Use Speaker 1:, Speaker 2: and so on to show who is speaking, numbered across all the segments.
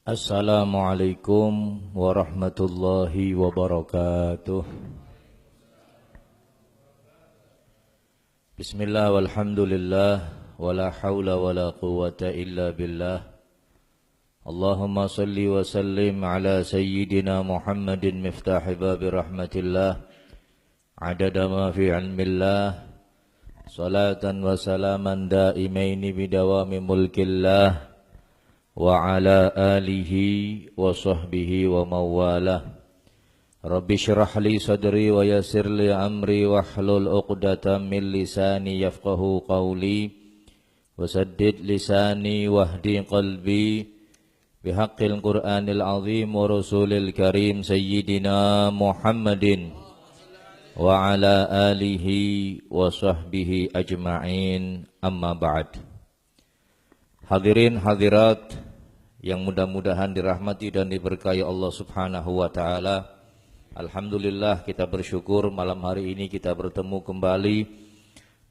Speaker 1: Assalamualaikum warahmatullahi wabarakatuh. Bismillah walhamdulillah wala hawla wala quwwata illa billah. Allahumma salli wa sallim ala sayyidina Muhammadin miftahi babi rahmatillah adada ma fi ilmillah salatan wa salaman daimaini bidawami mulkillah wa ala alihi wa sahbihi wa mawalah. Rabbi syrah li sadri wa yassir li amri wa hlul uqdatam min lisani yafqahu qawli wa saddid lisani wahdi qalbi bihaqqil qur'anil azim wa rasulil karim sayyidina Muhammadin wa ala alihi wa sahbihi ajma'in, amma ba'd. Hadirin hadirat yang mudah-mudahan dirahmati dan diberkahi Allah Subhanahu wa taala. Alhamdulillah, kita bersyukur malam hari ini kita bertemu kembali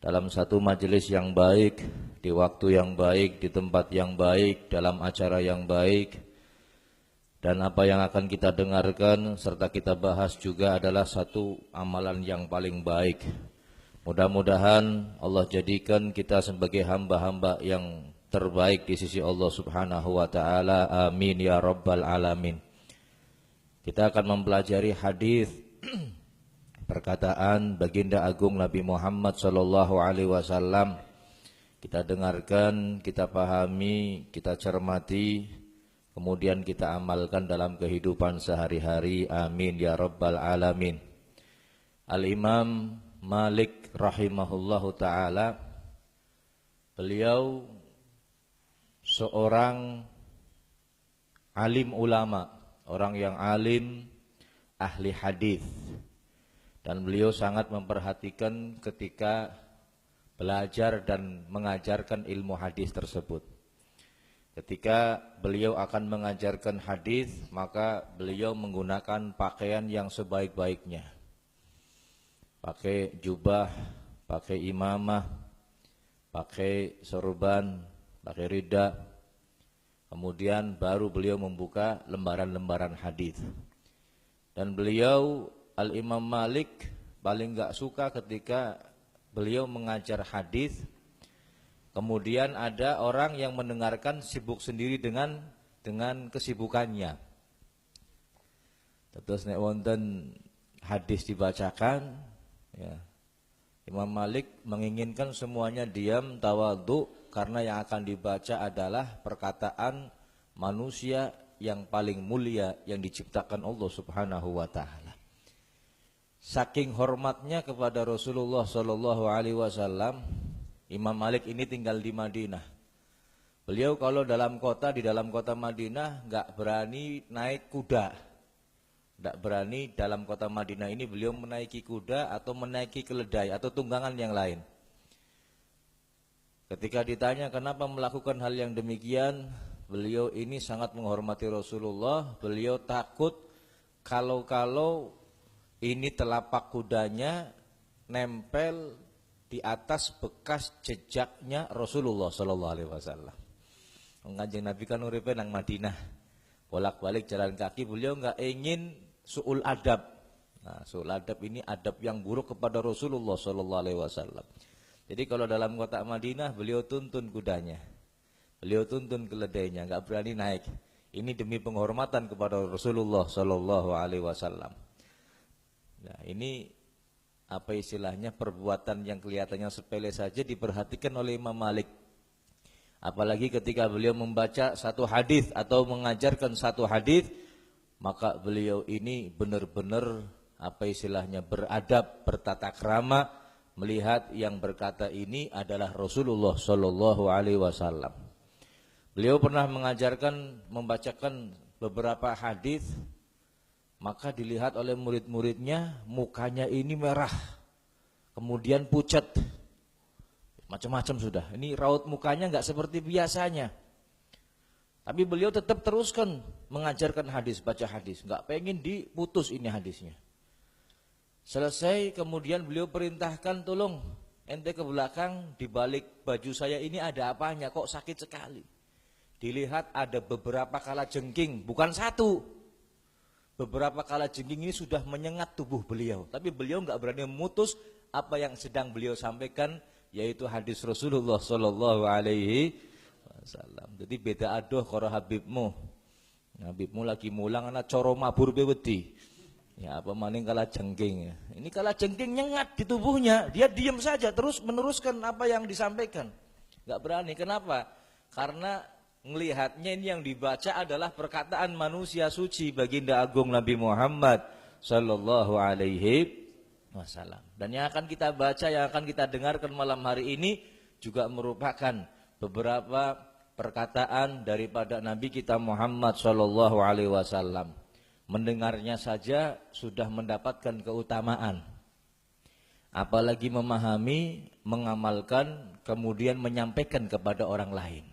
Speaker 1: dalam satu majelis yang baik, di waktu yang baik, di tempat yang baik, dalam acara yang baik. Dan apa yang akan kita dengarkan serta kita bahas juga adalah satu amalan yang paling baik. Mudah-mudahan Allah jadikan kita sebagai hamba-hamba yang terbaik di sisi Allah Subhanahu wa taala. Amin ya rabbal alamin. Kita akan mempelajari hadis perkataan baginda agung Nabi Muhammad sallallahu alaihi wasallam. Kita dengarkan, kita pahami, kita cermati, kemudian kita amalkan dalam kehidupan sehari-hari. Amin ya rabbal alamin. Al-Imam Malik rahimahullahu taala, beliau seorang alim ulama, orang yang alim, ahli hadis, dan beliau sangat memperhatikan ketika belajar dan mengajarkan ilmu hadis tersebut. Ketika beliau akan mengajarkan hadis, maka beliau menggunakan pakaian yang sebaik-baiknya, pakai jubah, pakai imamah, pakai sorban, pakai rida. Kemudian baru beliau membuka lembaran-lembaran hadis. Dan beliau Al-Imam Malik paling enggak suka ketika beliau mengajar hadis, kemudian ada orang yang mendengarkan sibuk sendiri dengan kesibukannya. Terus nek wonten hadis dibacakan, ya, Imam Malik menginginkan semuanya diam, tawadhu, karena yang akan dibaca adalah perkataan manusia yang paling mulia yang diciptakan Allah Subhanahu wa taala. Saking hormatnya kepada Rasulullah sallallahu alaihi wasallam, Imam Malik ini tinggal di Madinah. Beliau kalau di dalam kota Madinah enggak berani naik kuda. Enggak berani dalam kota Madinah ini beliau menaiki kuda atau menaiki keledai atau tunggangan yang lain. Ketika ditanya kenapa melakukan hal yang demikian, beliau ini sangat menghormati Rasulullah. Beliau takut kalau ini telapak kudanya nempel di atas bekas jejaknya Rasulullah sallallahu alaihi wasallam. Kanjeng Nabi kan uripe nang Madinah, bolak-balik jalan kaki, beliau enggak ingin suul adab. Nah, suul adab ini adab yang buruk kepada Rasulullah sallallahu alaihi wasallam. Jadi kalau dalam kota Madinah beliau tuntun kudanya, beliau tuntun keledainya, enggak berani naik. Ini demi penghormatan kepada Rasulullah sallallahu alaihi wasallam. Nah, ini apa istilahnya, perbuatan yang kelihatannya sepele saja diperhatikan oleh Imam Malik. Apalagi ketika beliau membaca satu hadis atau mengajarkan satu hadis, maka beliau ini benar-benar apa istilahnya beradab, bertata krama, melihat yang berkata ini adalah Rasulullah sallallahu alaihi wasallam. Beliau pernah mengajarkan, membacakan beberapa hadis, maka dilihat oleh murid-muridnya mukanya ini merah, kemudian pucat, macam-macam sudah. Ini raut mukanya enggak seperti biasanya. Tapi beliau tetap teruskan mengajarkan hadis, baca hadis, enggak pengen diputus ini hadisnya. Selesai kemudian beliau perintahkan, tolong ente ke belakang, di balik baju saya ini ada apanya kok sakit sekali. dilihat ada beberapa kalajengking, bukan satu. Beberapa kalajengking ini sudah menyengat tubuh beliau, tapi beliau nggak berani memutus apa yang sedang beliau sampaikan, yaitu hadis Rasulullah Shallallahu Alaihi Wasallam. Jadi beda adoh karo Habibmu. Habibmu lagi mulang anak coro mabur bewedi. Ya apa maning kalajengking. Ini kalajengking nyengat di tubuhnya, dia diam saja terus meneruskan apa yang disampaikan. Nggak berani. Kenapa? Karena melihatnya ini yang dibaca adalah perkataan manusia suci baginda agung Nabi Muhammad Sallallahu Alaihi Wasallam. Dan yang akan kita baca, yang akan kita dengarkan malam hari ini juga merupakan beberapa perkataan daripada Nabi kita Muhammad Sallallahu Alaihi Wasallam. Mendengarnya saja sudah mendapatkan keutamaan. Apalagi memahami, mengamalkan, kemudian menyampaikan kepada orang lain.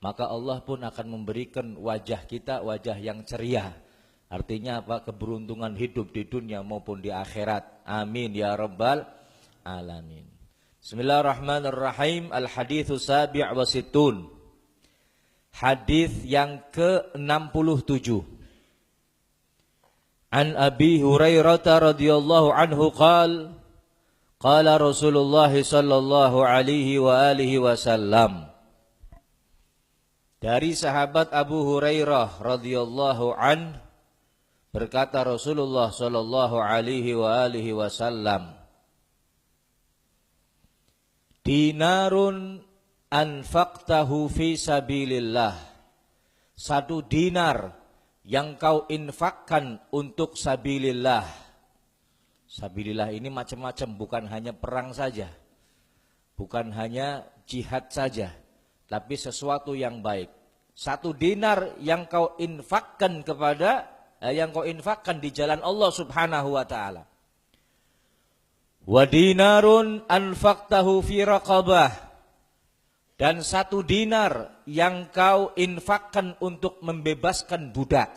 Speaker 1: Maka Allah pun akan memberikan wajah kita wajah yang ceria. Artinya apa? Keberuntungan hidup di dunia maupun di akhirat. Amin ya rabbal alamin. Bismillahirrahmanirrahim. Al-haditsus sabi' wa sittun. Hadis yang ke-67. An Abi Hurairah radhiyallahu anhu qala qala Rasulullah sallallahu alaihi wa alihi wasallam. Dari sahabat Abu Hurairah radhiyallahu an berkata Rasulullah sallallahu alaihi wa alihi wasallam, dinarun anfaqtahu fi sabilillah. Satu dinar yang kau infakkan untuk sabilillah. Sabilillah ini macam-macam, bukan hanya perang saja, bukan hanya jihad saja, tapi sesuatu yang baik. Satu dinar yang kau infakkan yang kau infakkan di jalan Allah Subhanahu wa taala. Wa dinarun anfaqtahu fi raqabah. Dan satu dinar yang kau infakkan untuk membebaskan budak.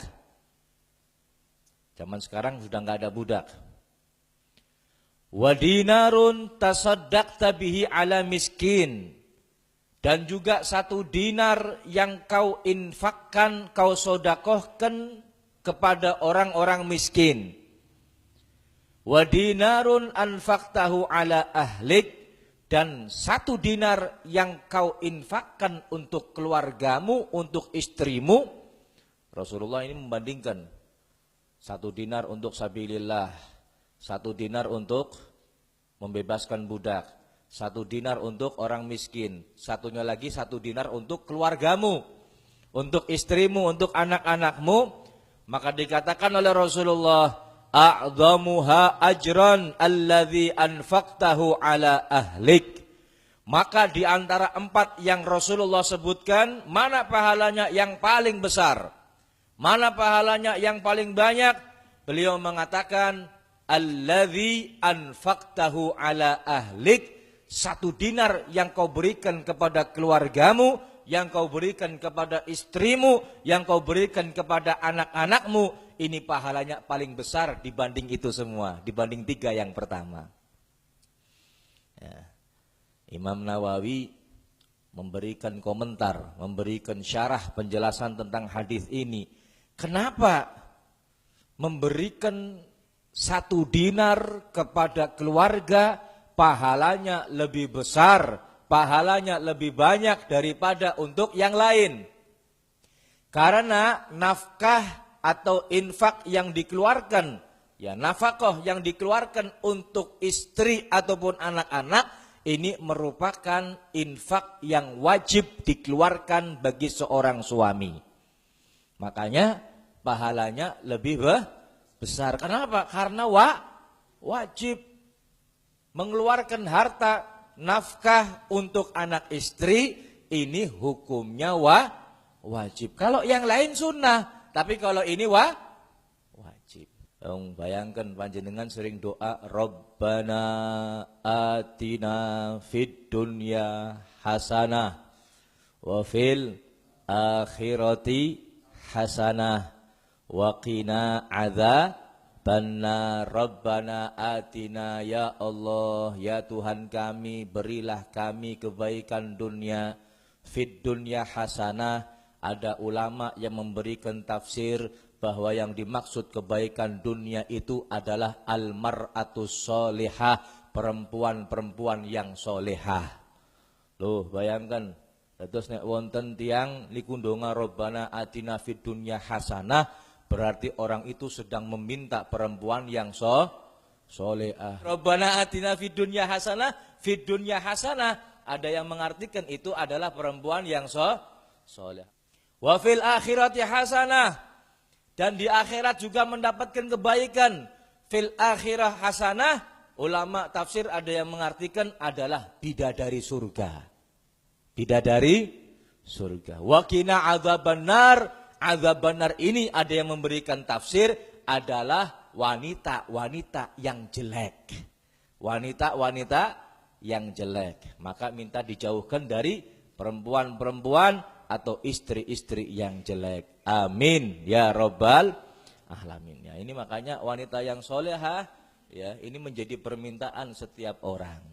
Speaker 1: Zaman sekarang sudah enggak ada budak. Wa dinarun tasaddaqta bihi ala miskin. Dan juga satu dinar yang kau infakkan, kau sodakohkan kepada orang-orang miskin. Wa dinarun anfaqtahu ala ahlik. Dan satu dinar yang kau infakkan untuk keluargamu, untuk istrimu. Rasulullah ini membandingkan. Satu dinar untuk sabilillah, satu dinar untuk membebaskan budak, satu dinar untuk orang miskin, satunya lagi satu dinar untuk keluargamu, untuk istrimu, untuk anak-anakmu. Maka dikatakan oleh Rasulullah, a'dhamuha ajran alladhi anfaqtahu ala ahlik. Maka di antara 4 yang Rasulullah sebutkan, mana pahalanya yang paling besar? Mana pahalanya yang paling banyak? Beliau mengatakan, alladhi anfaqtahu ala ahlik. Satu dinar yang kau berikan kepada keluargamu, yang kau berikan kepada istrimu, yang kau berikan kepada anak-anakmu. Ini pahalanya paling besar dibanding itu semua, dibanding 3 yang pertama. Ya. Imam Nawawi memberikan komentar, memberikan syarah penjelasan tentang hadis ini. Kenapa memberikan 1 dinar kepada keluarga pahalanya lebih besar, pahalanya lebih banyak daripada untuk yang lain? Karena nafkah atau infak yang dikeluarkan, ya nafkah yang dikeluarkan untuk istri ataupun anak-anak, ini merupakan infak yang wajib dikeluarkan bagi seorang suami. Makanya pahalanya lebih besar. Kenapa? Karena wajib mengeluarkan harta nafkah untuk anak istri, ini hukumnya wajib. Kalau yang lain sunnah, tapi kalau ini wajib. Bayangkan panjenengan sering doa, Rabbana atina fid dunya hasanah wa fil akhirati hasanah wa qina adzabannar. Rabbana atina, ya Allah, ya Tuhan kami, berilah kami kebaikan dunia, fid dunya hasanah, Ada ulama yang memberikan tafsir bahwa yang dimaksud kebaikan dunia itu adalah al-mar'atus sholihah, perempuan-perempuan yang solehah. Loh, bayangkan, terus nek wonten tiang likundonga Rabbana atina fid dunya hasanah, berarti orang itu sedang meminta perempuan yang solehah. Rabbana atina fid dunya hasanah, ada yang mengartikan itu adalah perempuan yang soleh. Wa fil akhirati hasanah, dan di akhirat juga mendapatkan kebaikan. Fil akhirah hasanah, ulama tafsir ada yang mengartikan adalah bidadari surga. Bidadari surga. Wa qina adzabannar, adzabannar ini ada yang memberikan tafsir adalah wanita-wanita yang jelek. Wanita-wanita yang jelek. Maka minta dijauhkan dari perempuan-perempuan atau istri-istri yang jelek. Amin ya rabbal alamin. Ya, ini makanya wanita yang solehah, ya, ini menjadi permintaan setiap orang.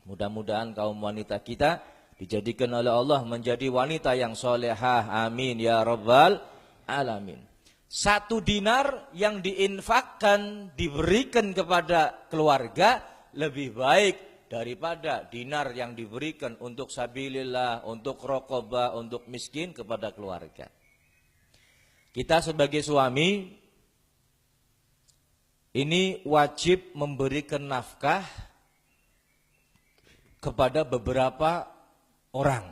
Speaker 1: Mudah-mudahan kaum wanita kita dijadikan oleh Allah menjadi wanita yang solehah. Amin ya rabbal alamin. 1 dinar yang diinfakkan, diberikan kepada keluarga lebih baik daripada dinar yang diberikan untuk sabilillah, untuk raqabah, untuk miskin kepada keluarga. Kita sebagai suami ini wajib memberikan nafkah kepada beberapa orang.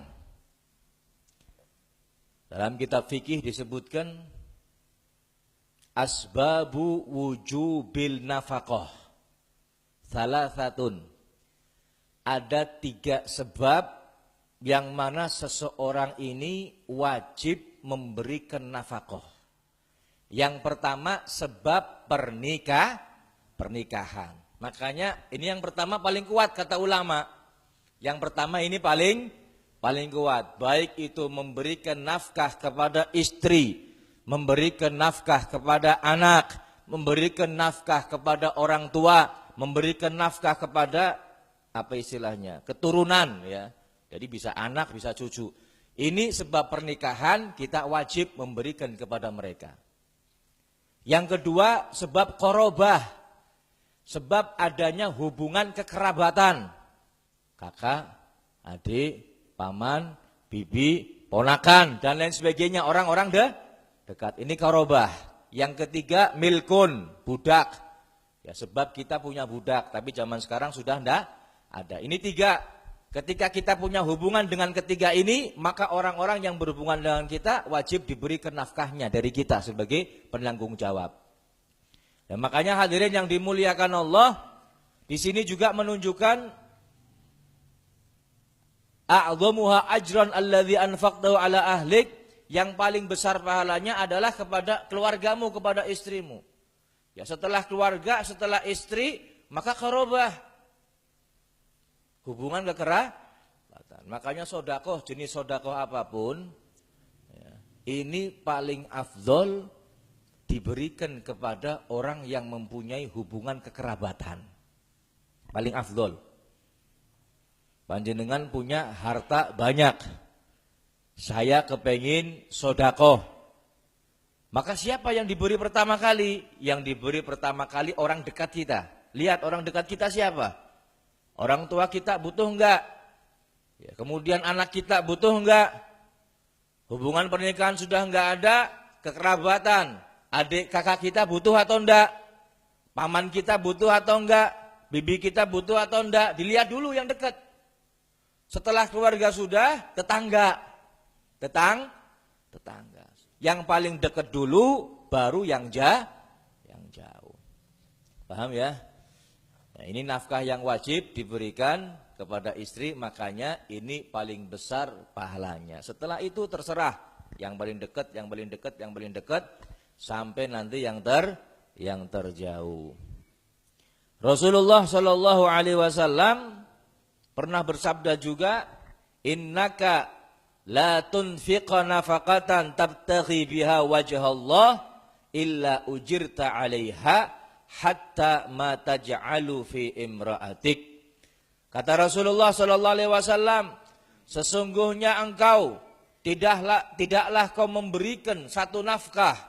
Speaker 1: Dalam kitab fikih disebutkan asbabu wujubil nafaqah salasatun. Ada 3 sebab yang mana seseorang ini wajib memberikan nafkah. Yang pertama sebab pernikahan. Makanya ini yang pertama paling kuat kata ulama. Yang pertama ini paling kuat. Baik itu memberikan nafkah kepada istri, memberikan nafkah kepada anak, memberikan nafkah kepada orang tua, memberikan nafkah kepada apa istilahnya, keturunan, ya. Jadi bisa anak, bisa cucu. Ini sebab pernikahan kita wajib memberikan kepada mereka. Yang kedua sebab qorobah, sebab adanya hubungan kekerabatan. Kakak, adik, paman, bibi, ponakan dan lain sebagainya, orang-orang dekat. Ini qorobah. Yang ketiga milkun, budak. Ya, sebab kita punya budak, tapi zaman sekarang sudah enggak ada. Ini 3. Ketika kita punya hubungan dengan ketiga ini, maka orang-orang yang berhubungan dengan kita wajib diberikan nafkahnya dari kita sebagai penanggung jawab. Dan makanya hadirin yang dimuliakan Allah, di sini juga menunjukkan a'dhamuha ajran alladzi anfaqtahu ala ahlik, yang paling besar pahalanya adalah kepada keluargamu, kepada istrimu. Ya, setelah keluarga, setelah istri, maka qarabah. Hubungan kekerabatan. Makanya sodakoh, jenis sodakoh apapun, ya, ini paling afdol diberikan kepada orang yang mempunyai hubungan kekerabatan. Paling afdol. Panjenengan punya harta banyak, saya kepengin sodakoh. Maka siapa yang diberi pertama kali? Yang diberi pertama kali orang dekat kita. Lihat orang dekat kita siapa? Orang tua kita butuh enggak? Ya, kemudian anak kita butuh enggak? Hubungan pernikahan sudah enggak ada, kekerabatan. Adik kakak kita butuh atau enggak? Paman kita butuh atau enggak? Bibi kita butuh atau enggak? Dilihat dulu yang dekat. Setelah keluarga sudah, tetangga. Tetangga. Yang paling dekat dulu, baru yang jauh. Paham ya? Nah, ini nafkah yang wajib diberikan kepada istri, makanya ini paling besar pahalanya. Setelah itu terserah yang paling dekat, yang paling dekat, yang paling dekat, sampai nanti yang terjauh. Rasulullah Shallallahu Alaihi Wasallam pernah bersabda juga, innaka la tunfiqa nafaqatan tabtaghi biha wajha Allah illa ujirta 'alaiha hatta ma taj'alu fi imra'atik. Kata Rasulullah sallallahu alaihi wasallam, sesungguhnya engkau tidaklah kau memberikan satu nafkah,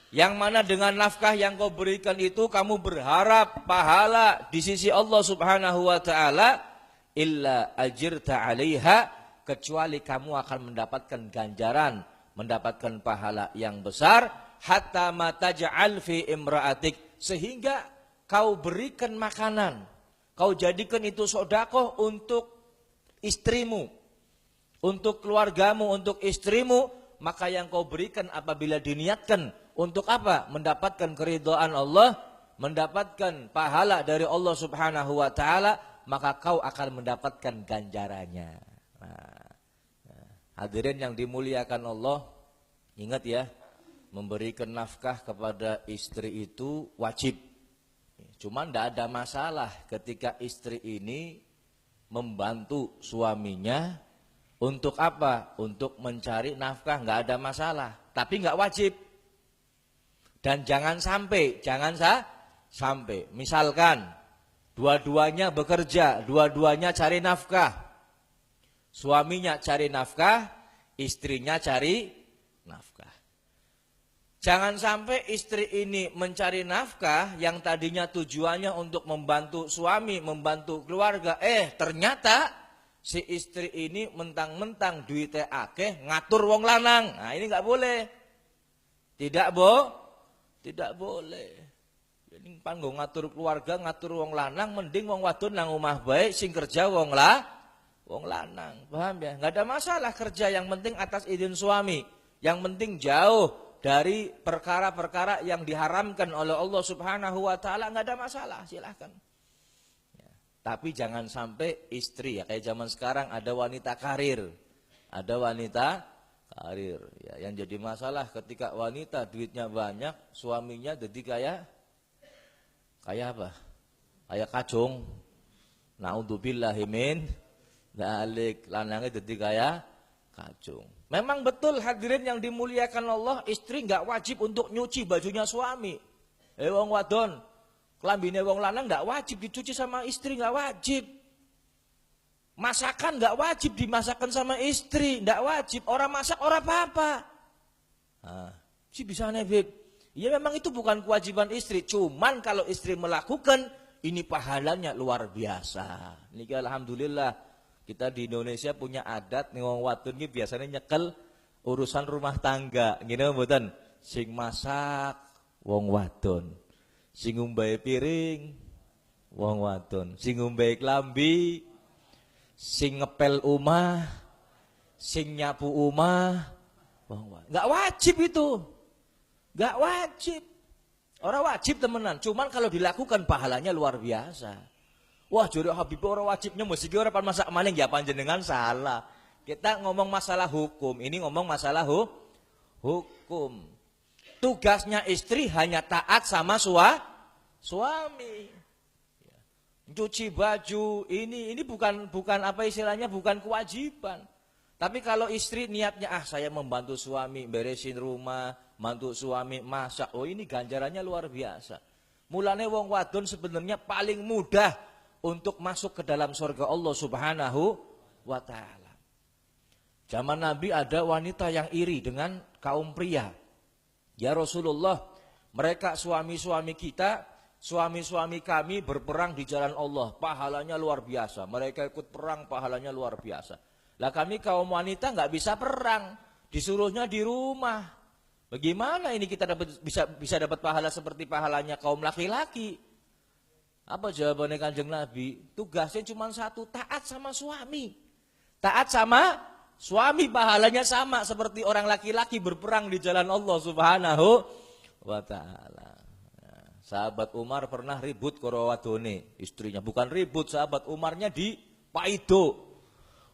Speaker 1: yang mana dengan nafkah yang kau berikan itu kamu berharap pahala di sisi Allah Subhanahu wa taala, illa ajirta 'alaiha, kecuali kamu akan mendapatkan ganjaran, mendapatkan pahala yang besar, hatta ma taj'al fi imra'atik, sehingga kau berikan makanan, kau jadikan itu sedekah untuk istrimu, untuk keluargamu, untuk istrimu, maka yang kau berikan apabila diniatkan untuk apa? Mendapatkan keridhaan Allah, mendapatkan pahala dari Allah Subhanahu wa taala, maka kau akan mendapatkan ganjarannya. Hadirin yang dimuliakan Allah, ingat ya, memberikan nafkah kepada istri itu wajib. Cuman tidak ada masalah ketika istri ini membantu suaminya untuk apa? Untuk mencari nafkah, nggak ada masalah. Tapi nggak wajib. Dan jangan sampai. Misalkan dua-duanya bekerja, dua-duanya cari nafkah. Suaminya cari nafkah, istrinya cari nafkah. Jangan sampai istri ini mencari nafkah yang tadinya tujuannya untuk membantu suami, membantu keluarga. Ternyata si istri ini mentang-mentang duitnya akeh ngatur wong lanang. Nah ini nggak boleh. Tidak boleh. Ini panggung ngatur keluarga, ngatur wong lanang, mending wong wadon nang omah bae sing kerja wong lanang. Paham ya? Nggak ada masalah kerja, yang penting atas izin suami. Yang penting jauh dari perkara-perkara yang diharamkan oleh Allah Subhanahu wa taala, nggak ada masalah, silahkan. Ya. Tapi jangan sampai istri ya kayak zaman sekarang ada wanita karir. Ya, yang jadi masalah ketika wanita duitnya banyak, suaminya jadi kayak apa? Kayak kacung. Naudzubillahi min dzalik, lanangnya jadi kayak kacung. Memang betul hadirin yang dimuliakan Allah, istri nggak wajib untuk nyuci bajunya suami. Wong wadon, kelambine wong lanang nggak wajib dicuci sama istri, nggak wajib. Masakan nggak wajib dimasakan sama istri, nggak wajib. Orang masak orang apa-apa. Si bisa nebeb. Ya memang itu bukan kewajiban istri. Cuman kalau istri melakukan, ini pahalanya luar biasa. Niki alhamdulillah. Kita di Indonesia punya adat nih wong wadon iki biasanya nyekel urusan rumah tangga, ngene mboten? Sing masak wong wadon, sing ngumbahi piring wong wadon, sing ngumbahi klambi, sing ngepel omah, sing nyapu omah wong wadon. Enggak wajib itu. Enggak wajib. Orang wajib temenan, cuman kalau dilakukan pahalanya luar biasa. Wah, jare Habib ora wajibnya mesti ora pan masak maning ya panjenengan salah. Kita ngomong masalah hukum, ini ngomong masalah hukum. Tugasnya istri hanya taat sama suami. Cuci baju ini bukan apa istilahnya, bukan kewajiban. Tapi kalau istri niatnya saya membantu suami beresin rumah, bantu suami masak, ini ganjarannya luar biasa. Mulane wong wadon sebenarnya paling mudah untuk masuk ke dalam surga Allah Subhanahu wa taala. Zaman Nabi ada wanita yang iri dengan kaum pria. Ya Rasulullah, mereka suami-suami kita, suami-suami kami berperang di jalan Allah, pahalanya luar biasa. Mereka ikut perang, pahalanya luar biasa. Lah kami kaum wanita nggak bisa perang, disuruhnya di rumah. Bagaimana ini kita bisa dapat pahala seperti pahalanya kaum laki-laki? Apa jawabannya Kanjeng Nabi? Tugasnya cuma satu, taat sama suami. Taat sama suami, pahalanya sama seperti orang laki-laki berperang di jalan Allah Subhanahu wa taala. Sahabat Umar pernah ribut karo wadone, istrinya. Bukan ribut, sahabat Umarnya di paido.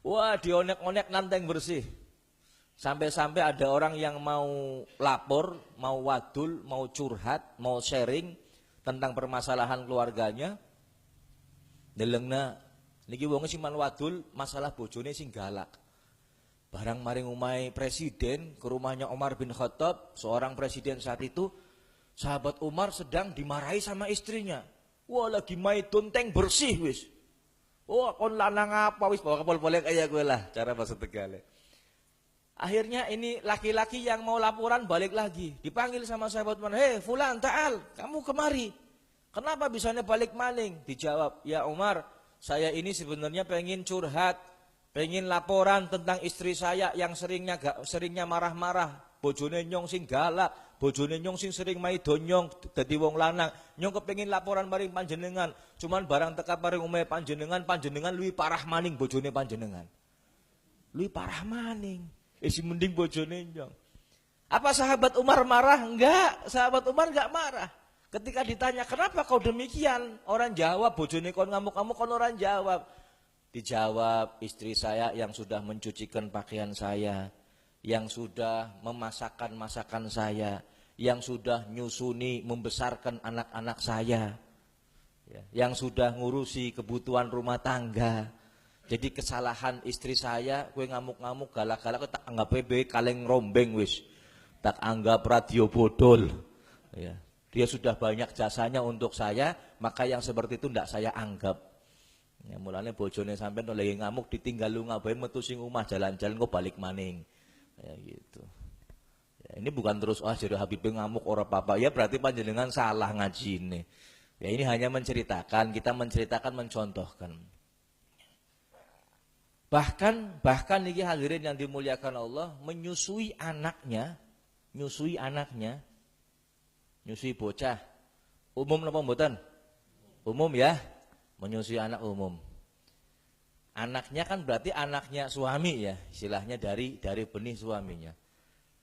Speaker 1: Wah, dionek-onek nanteng bersih. Sampai-sampai ada orang yang mau lapor, mau wadul, mau curhat, mau sharing tentang permasalahan keluarganya. Delengna niki wong sing man wadul masalah bojone sing galak. Barang maring umai presiden, ke rumahnya Umar bin Khattab, seorang presiden saat itu, sahabat Umar sedang dimarahi sama istrinya. Wah, lagi maidon teng bersih wis. Wah, kon lanang apa wis bawa kapal boleh kaya gue lah, cara bahasa Tegal. Akhirnya ini laki-laki yang mau laporan balik lagi. Dipanggil sama sahabat Umar, "Hei fulan ta'al, kamu kemari. Kenapa bisanya balik maning?" Dijawab, "Ya Umar, saya ini sebenarnya pengen curhat, pengen laporan tentang istri saya yang seringnya marah-marah. Bojone nyong sing galak, bojone nyong sing sering maidon nyong dadi wong lanang. Nyong kepengin laporan maring panjenengan, cuman barang teka paring omahe panjenengan luwih parah maning bojone panjenengan. Luwih parah maning. Isi mending bojone nyong." Apa sahabat Umar marah? Enggak, sahabat Umar enggak marah. Ketika ditanya, "Kenapa kau demikian?" Orang jawab, "Bojone kon ngamuk-ngamuk," kon orang jawab. Dijawab, "Istri saya yang sudah mencucikan pakaian saya, yang sudah memasakkan masakan saya, yang sudah nyusuni membesarkan anak-anak saya, yang sudah ngurusi kebutuhan rumah tangga. Jadi kesalahan istri saya, kue ngamuk-ngamuk galak-galak, tak anggap PB kaleng rombeng wis, tak anggap radio bodol. Ya. Dia sudah banyak jasanya untuk saya, maka yang seperti itu tidak saya anggap. Ya, mulanya bojone sampean lagi ngamuk ditinggal lu ngapain metu sing omah jalan-jalan kok balik maning. Ya gitu. Ya, ini bukan terus jadi Habib ngamuk ora apa-apa. Ya berarti panjenengan salah ngajine. Ya ini hanya menceritakan, kita menceritakan, mencontohkan. Bahkan niki hadirin yang dimuliakan Allah, menyusui anaknya, nyusui bocah. Umum napa mboten? Umum ya. Menyusui anak umum. Anaknya kan berarti anaknya suami ya, istilahnya dari benih suaminya.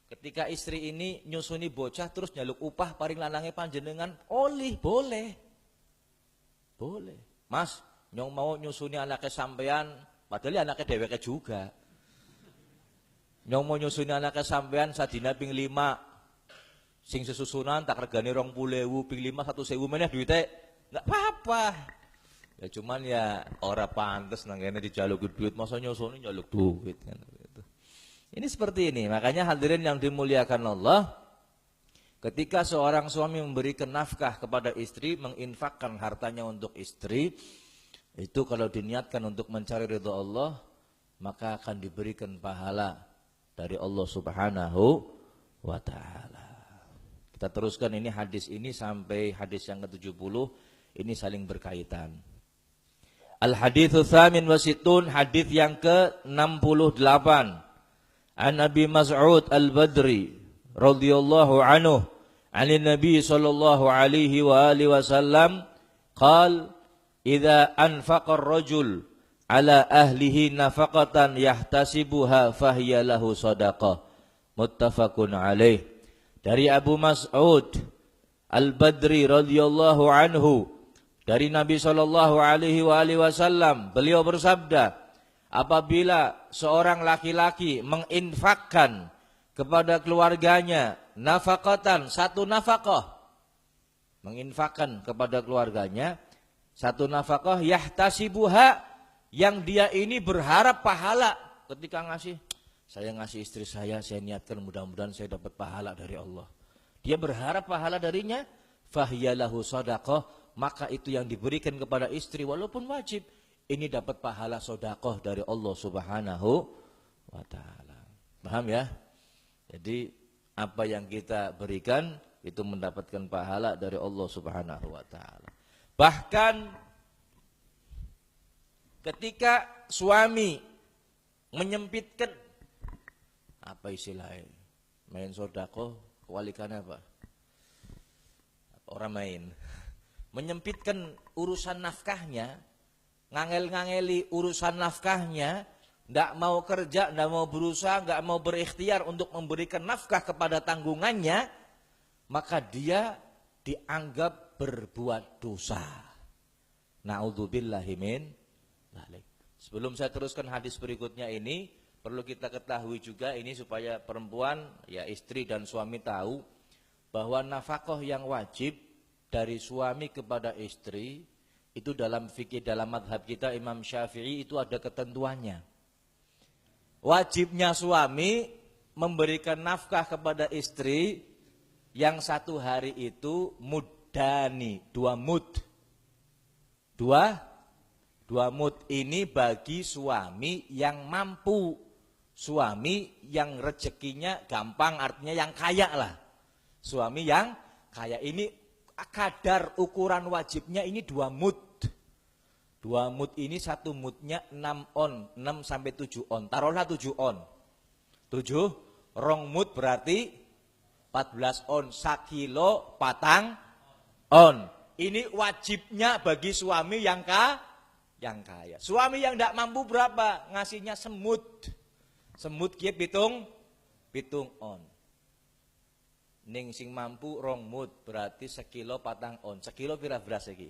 Speaker 1: Ketika istri ini nyusuni bocah terus nyaluk upah paring lanange panjenengan, boleh. Mas, nyong mau nyusuni anaknya sampean, padahal anaknya dheweke juga. Nyong mau nyusuni anaknya sampean sadina ping 5. Sing sesusunan tak regane 20.000, ping 5 1.000 meneh duite. Enggak apa-apa. Ya cuman ya ora pantes nang kene dijaluk duit, masa nyusuni nyaluk duit kan gitu. Ini seperti ini, makanya hadirin yang dimuliakan Allah, ketika seorang suami memberikan nafkah kepada istri, menginfakkan hartanya untuk istri, itu kalau diniatkan untuk mencari ridha Allah, maka akan diberikan pahala dari Allah Subhanahu wa ta'ala. Kita teruskan ini hadis ini sampai hadis yang ke-70, ini saling berkaitan. Al-haditsu tsamin wa sittun, hadis yang ke-68. An Abi Mas'ud Al-Badri radhiyallahu anhu, 'anil Nabi sallallahu alaihi wa alihi wasallam, qala idza anfaqa ar-rajul ala ahlihi nafaqatan yahtasibuha fahiya lahu shadaqah. Muttafaqun alaih. Dari Abu Mas'ud Al-Badri radhiyallahu anhu, dari Nabi sallallahu alaihi wasallam, beliau bersabda, apabila seorang laki-laki menginfakkan kepada keluarganya nafaqatan, satu nafkah, menginfakkan kepada keluarganya satu nafkah, yahtasibuha, yang dia ini berharap pahala ketika ngasih. Saya ngasih istri saya niatkan mudah-mudahan saya dapat pahala dari Allah. Dia berharap pahala darinya, fahiyalahu shadaqah, maka itu yang diberikan kepada istri walaupun wajib, ini dapat pahala sedekah dari Allah Subhanahu wa ta'ala. Paham ya? Jadi apa yang kita berikan itu mendapatkan pahala dari Allah Subhanahu wa ta'ala. Bahkan ketika suami menyempitkan, apa istilahnya, main sedekah, kewalikannya apa? Orang main menyempitkan urusan nafkahnya, ngangel-ngangeli urusan nafkahnya, ndak mau kerja, ndak mau berusaha, ndak mau berikhtiar untuk memberikan nafkah kepada tanggungannya, maka dia dianggap berbuat dosa. Na'udzubillahi min dzalik. Sebelum saya teruskan hadis berikutnya ini, perlu kita ketahui juga ini supaya perempuan, ya istri dan suami tahu bahwa nafkah yang wajib dari suami kepada istri itu dalam fikih, dalam madhab kita Imam Syafi'i itu ada ketentuannya. Wajibnya suami memberikan nafkah kepada istri yang satu hari itu mudani, 2 mud. Dua mud ini bagi suami yang mampu Suami yang rezekinya gampang, artinya yang kaya lah. Suami yang kaya ini kadar ukuran wajibnya ini 2 mud. 2 mud ini 1 mudnya 6 on, 6 sampai 7 on. Taruhlah 7 on. 7, rong mud berarti 14 on, 1 kilo patang on. Ini wajibnya bagi suami yang kaya. Suami yang tidak mampu berapa? Ngasihnya semut. Semut kia pitung on. Ning sing mampu rong mud berarti 1 kilo patang on. 1 kilo pira beras iki?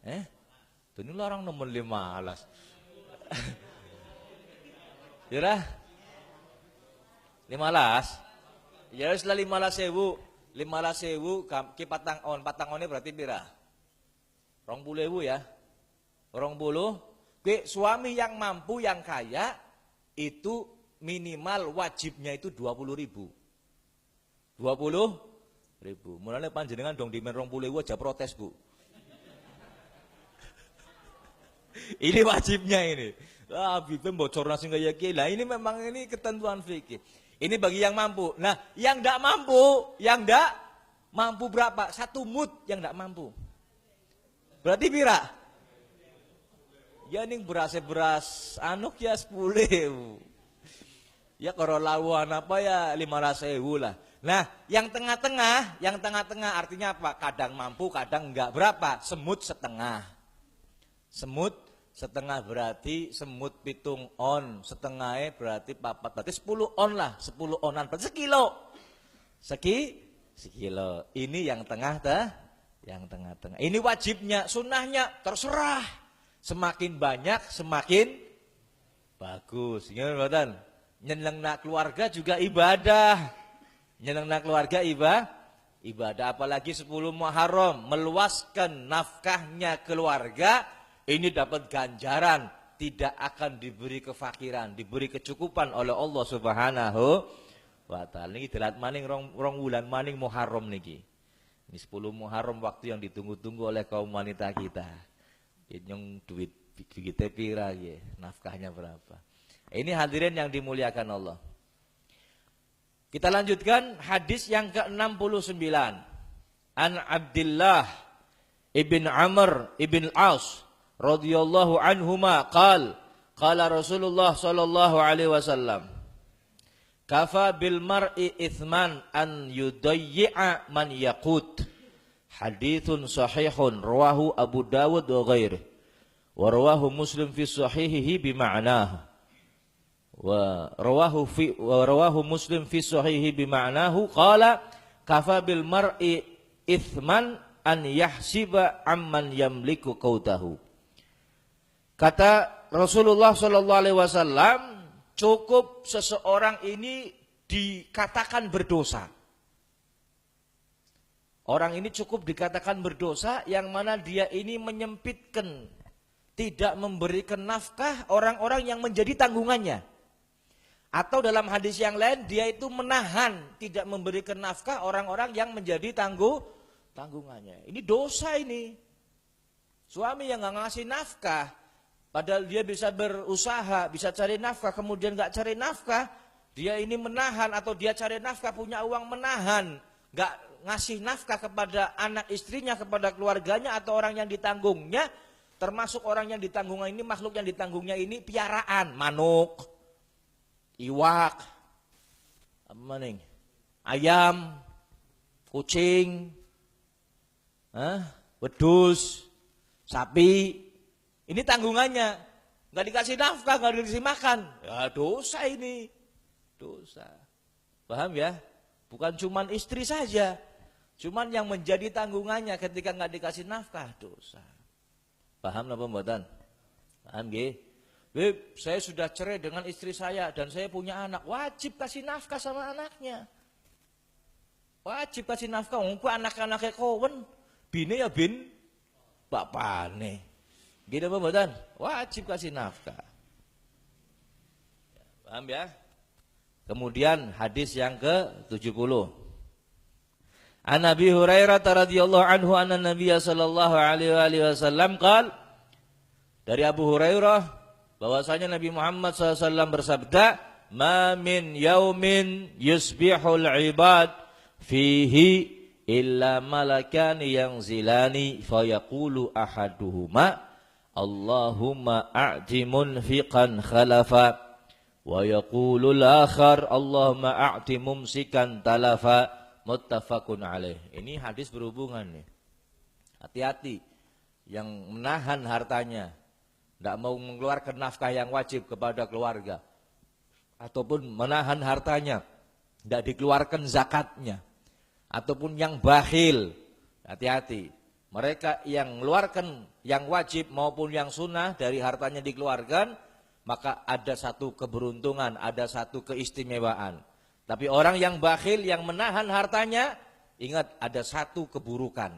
Speaker 1: Ini orang nomor 15. Yura? 15. Ya wis lah 15.000. 15.000 ki patang on. Patang onnya berarti pira? 20.000 ya. 20. Oke, suami yang mampu, yang kaya, itu minimal wajibnya itu 20.000. 20.000. Mulanya panjenengan dong dimen 20.000 aja protes, Bu. Ini wajibnya ini. Bibim bocor nasi kayak gini. Nah, ini memang ini ketentuan fikih. Ini bagi yang mampu. Nah, yang tidak mampu berapa? 1 mud yang tidak mampu. Berarti pira? Ya ning beras anuk ya 10.000. Ya kalau lawan apa ya 15.000 lah. Nah, yang tengah-tengah artinya apa? Kadang mampu, kadang enggak. Berapa? Semut setengah. Semut setengah berarti semut pitung on, setengahnya berarti 4, berarti 10 on lah, 10 onan berarti sekilo. Sekilo. Ini yang tengah yang tengah-tengah. Ini wajibnya, sunnahnya terserah. Semakin banyak semakin bagus. Ingat mboten? Nyenengna keluarga juga ibadah. Nyenengna keluarga ibadah, apalagi 10 Muharram, meluaskan nafkahnya keluarga, ini dapat ganjaran, tidak akan diberi kefakiran, diberi kecukupan oleh Allah Subhanahu wa taala. Niki delat maning rong wulan maning Muharram niki. Ini 10 Muharram, waktu yang ditunggu-tunggu oleh kaum wanita kita. Yang duit kita pira ya, nafkahnya berapa. Ini hadirin yang dimuliakan Allah. Kita lanjutkan hadis yang ke-69. An Abdullah ibn Amr ibn As radhiyallahu anhuma qala Rasulullah sallallahu alaihi wasallam, kafa bil mar'i ithman an yudayyi'a man yaqut. Hadithun sahihun rawahu Abu Dawud wa ghairihi wa rawahu Muslim fi sahihihi bima'nahu wa rawahu Muslim fi sahihihi bima'nahu qala kafa bil mar'i ithman an yahsiba amman yamliku qautahu. Kata Rasulullah sallallahu alaihi wasallam, cukup seseorang ini dikatakan berdosa. Orang ini cukup dikatakan berdosa yang mana dia ini menyempitkan, tidak memberikan nafkah orang-orang yang menjadi tanggungannya. Atau dalam hadis yang lain dia itu menahan, tidak memberikan nafkah orang-orang yang menjadi tanggungannya. Ini dosa ini. Suami yang gak ngasih nafkah, padahal dia bisa berusaha, bisa cari nafkah, kemudian gak cari nafkah, dia ini menahan atau dia cari nafkah, punya uang menahan, gak ngasih nafkah kepada anak istrinya, kepada keluarganya atau orang yang ditanggungnya, termasuk orang yang ditanggungnya ini, makhluk yang ditanggungnya ini piaraan, manuk, iwak, ayam, kucing, wedus, sapi, ini tanggungannya, nggak dikasih nafkah, nggak dikasih makan, ya dosa ini, dosa, paham ya? Bukan cuman istri saja. Cuman yang menjadi tanggungannya ketika nggak dikasih nafkah dosa. Paham napa mboten? Paham nggih? Beb, saya sudah cerai dengan istri saya dan saya punya anak, wajib kasih nafkah sama anaknya. Wajib kasih nafkah, wong anak-anake kowen, bine ya bin bapane. Nggih napa mboten? Wajib kasih nafkah. Paham ya? Kemudian hadis yang ke-70. An Abi Hurairah radhiyallahu anhu anna Nabiy sallallahu alaihi wasallam qaal, dari Abu Hurairah bahwasanya Nabi Muhammad SAW bersabda, "Ma min yaumin yusbihul ibad fihi illa malakani yanzilani fayaqulu ahaduhuma Allahumma a'ti munfiqan khalafa wa yaqulul akhar Allahumma a'ti mumsikan talafa." Muttafaqun alaih. Ini hadis berhubungan nih. Hati-hati yang menahan hartanya, tidak mau mengeluarkan nafkah yang wajib kepada keluarga, ataupun menahan hartanya, tidak dikeluarkan zakatnya, ataupun yang bakhil. Hati-hati. Mereka yang mengeluarkan yang wajib maupun yang sunnah dari hartanya dikeluarkan, maka ada satu keberuntungan, ada satu keistimewaan. Tapi orang yang bakhil, yang menahan hartanya, ingat ada satu keburukan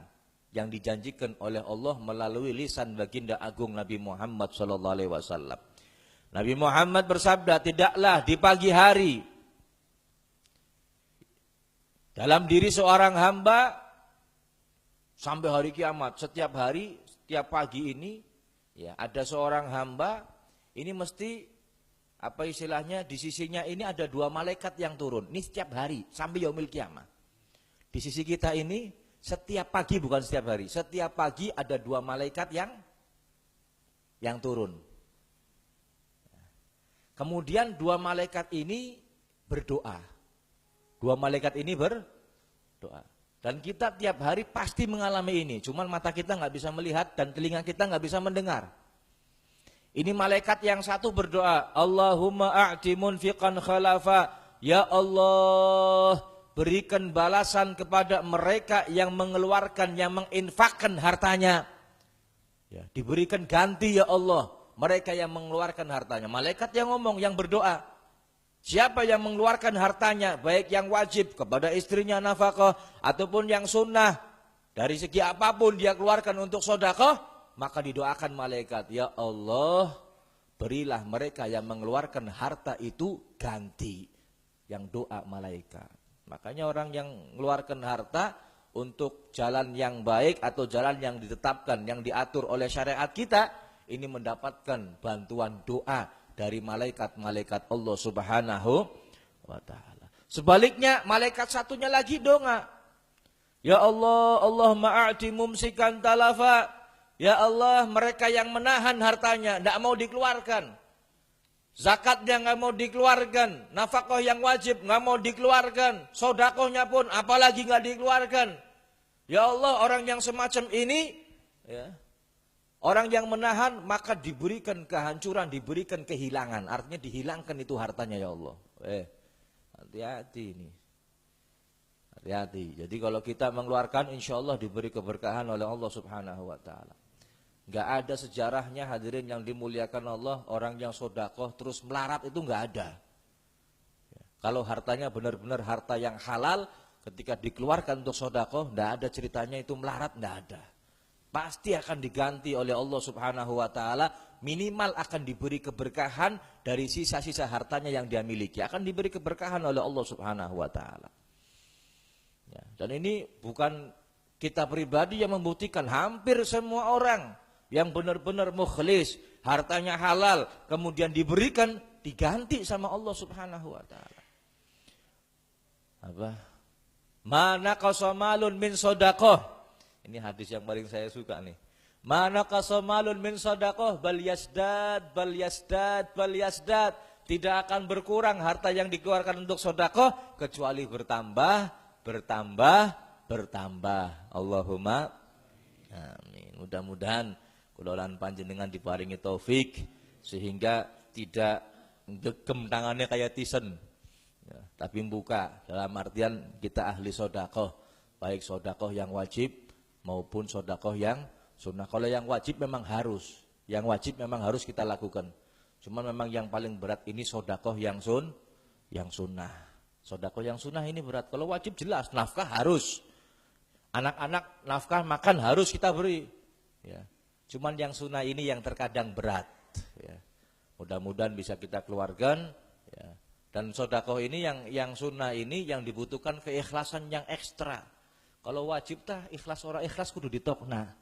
Speaker 1: yang dijanjikan oleh Allah melalui lisan baginda agung Nabi Muhammad SAW. Nabi Muhammad bersabda, tidaklah di pagi hari dalam diri seorang hamba sampai hari kiamat, setiap hari, setiap pagi ini, ya ada seorang hamba ini mesti apa istilahnya, di sisinya ini ada 2 malaikat yang turun. Ini setiap hari sampai yaumil kiamah. Di sisi kita ini setiap pagi, bukan setiap hari, setiap pagi ada 2 malaikat yang turun. Kemudian 2 malaikat ini berdoa. 2 malaikat ini berdoa. Dan kita tiap hari pasti mengalami ini. Cuman mata kita nggak bisa melihat dan telinga kita nggak bisa mendengar. Ini malaikat yang satu berdoa, Allahumma a'ti munfiqan khalafa. Ya Allah, berikan balasan kepada mereka yang mengeluarkan, yang menginfakkan hartanya. Ya, diberikan ganti ya Allah, mereka yang mengeluarkan hartanya. Malaikat yang ngomong, yang berdoa. Siapa yang mengeluarkan hartanya, baik yang wajib kepada istrinya nafkah, ataupun yang sunnah, dari segi apapun dia keluarkan untuk sedekah, maka didoakan malaikat, ya Allah, berilah mereka yang mengeluarkan harta itu ganti. Yang doa malaikat. Makanya orang yang mengeluarkan harta untuk jalan yang baik atau jalan yang ditetapkan, yang diatur oleh syariat kita, ini mendapatkan bantuan doa dari malaikat-malaikat Allah Subhanahu wa ta'ala. Sebaliknya malaikat satunya lagi doa, ya Allah, Allahumma a'ti mumsikan talafa. Ya Allah, mereka yang menahan hartanya, tidak mau dikeluarkan. Zakatnya nggak mau dikeluarkan. Nafkah yang wajib nggak mau dikeluarkan. Sedekahnya pun apalagi nggak dikeluarkan. Ya Allah, orang yang semacam ini, ya, orang yang menahan, maka diberikan kehancuran, diberikan kehilangan. Artinya dihilangkan itu hartanya ya Allah. Hati-hati ini. Hati-hati. Jadi kalau kita mengeluarkan, insya Allah diberi keberkahan oleh Allah Subhanahu wa ta'ala. Gak ada sejarahnya hadirin yang dimuliakan Allah, orang yang sedekah terus melarat, itu gak ada. Kalau hartanya benar-benar harta yang halal, ketika dikeluarkan untuk sedekah, gak ada ceritanya itu melarat, gak ada. Pasti akan diganti oleh Allah Subhanahu wa ta'ala, minimal akan diberi keberkahan dari sisa-sisa hartanya yang dia miliki. Akan diberi keberkahan oleh Allah Subhanahu wa ta'ala. Ya, dan ini bukan kita pribadi yang membuktikan, hampir semua orang yang benar-benar mukhlis, hartanya halal, kemudian diberikan, diganti sama Allah Subhanahu wa ta'ala. Apa? Mana qasamalun min sedekah. Ini hadis yang paling saya suka nih. Mana qasamalun min sedekah bal yasdad bal yasdad bal yasdad. Tidak akan berkurang harta yang dikeluarkan untuk sedekah kecuali bertambah, bertambah, bertambah. Allahumma amin. Mudah-mudahan kula panjenengan diparingi taufik sehingga tidak gegem tangannya kayak tisen, ya, tapi buka dalam artian kita ahli sedekah, baik sedekah yang wajib maupun sedekah yang sunnah. Kalau yang wajib memang harus, kita lakukan. Cuma memang yang paling berat ini sedekah yang sunnah. Sedekah yang sunnah ini berat. Kalau wajib jelas nafkah harus, anak-anak nafkah makan harus kita beri, ya. Cuman yang sunnah ini yang terkadang berat, ya. Mudah-mudahan bisa kita keluarkan, ya. Dan sedekah ini yang sunnah ini yang dibutuhkan keikhlasan yang ekstra. Kalau wajib tah ikhlas ora ikhlas kudu ditokna.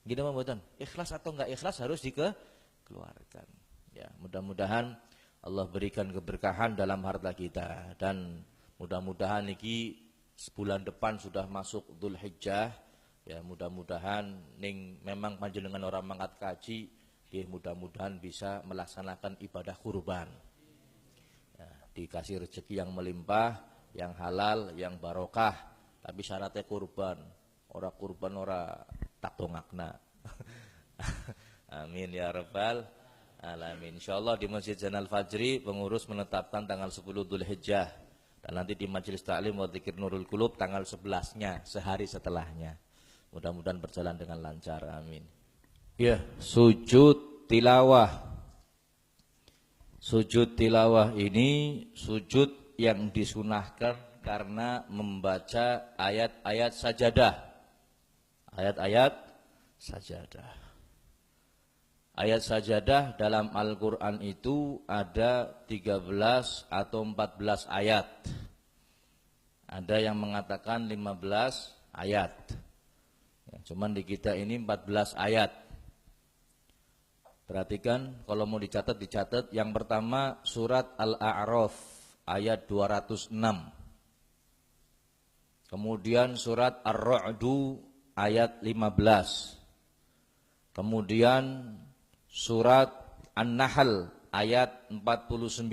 Speaker 1: Gini mboten. Ikhlas atau enggak ikhlas harus dikeluarkan. Ya, mudah-mudahan Allah berikan keberkahan dalam harta kita, dan mudah-mudahan ini sebulan depan sudah masuk Dzulhijjah. Ya, mudah-mudahan ning memang panjenengan orang mangkat kaji, ya, mudah-mudahan bisa melaksanakan ibadah kurban. Ya, dikasih rezeki yang melimpah, yang halal, yang barokah, tapi syaratnya kurban. Ora kurban ora tak dongakna. Amin ya rabbal alamin. Insyaallah di Masjid Zainal Fajri pengurus menetapkan tanggal 10 Dzulhijjah, dan nanti di Majelis Ta'lim wa Dzikir Nurul Qulub tanggal 11-nya, sehari setelahnya. Mudah-mudahan berjalan dengan lancar. Amin. Ya, sujud tilawah. Sujud tilawah ini sujud yang disunahkan karena membaca ayat-ayat sajadah. Ayat-ayat sajadah. Ayat sajadah dalam Al-Quran itu ada 13 atau 14 ayat. Ada yang mengatakan 15 ayat. Ya, cuman di kita ini 14 ayat. Perhatikan, kalau mau dicatat, dicatat. Yang pertama surat Al-A'raf ayat 206. Kemudian surat Ar-Ra'du ayat 15. Kemudian surat An-Nahl ayat 49.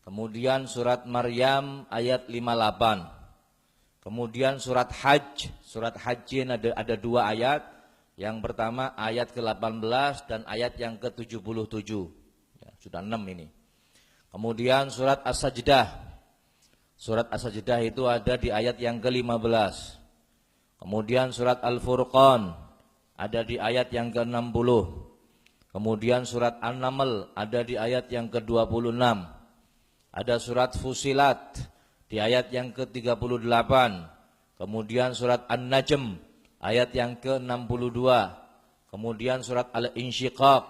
Speaker 1: Kemudian surat Maryam ayat 58. Kemudian surat Hajj. Surat Hajj ada 2 ayat. Yang pertama ayat ke-18 dan ayat yang ke-77. Ya, sudah 6 ini. Kemudian surat As-Sajdah. Surat As-Sajdah itu ada di ayat yang ke-15. Kemudian surat Al-Furqan ada di ayat yang ke-60. Kemudian surat An-Naml ada di ayat yang ke-26. Ada surat Fusilat di ayat yang ke-38. Kemudian surat An-Najm ayat yang ke-62. Kemudian surat Al-Insyiqaq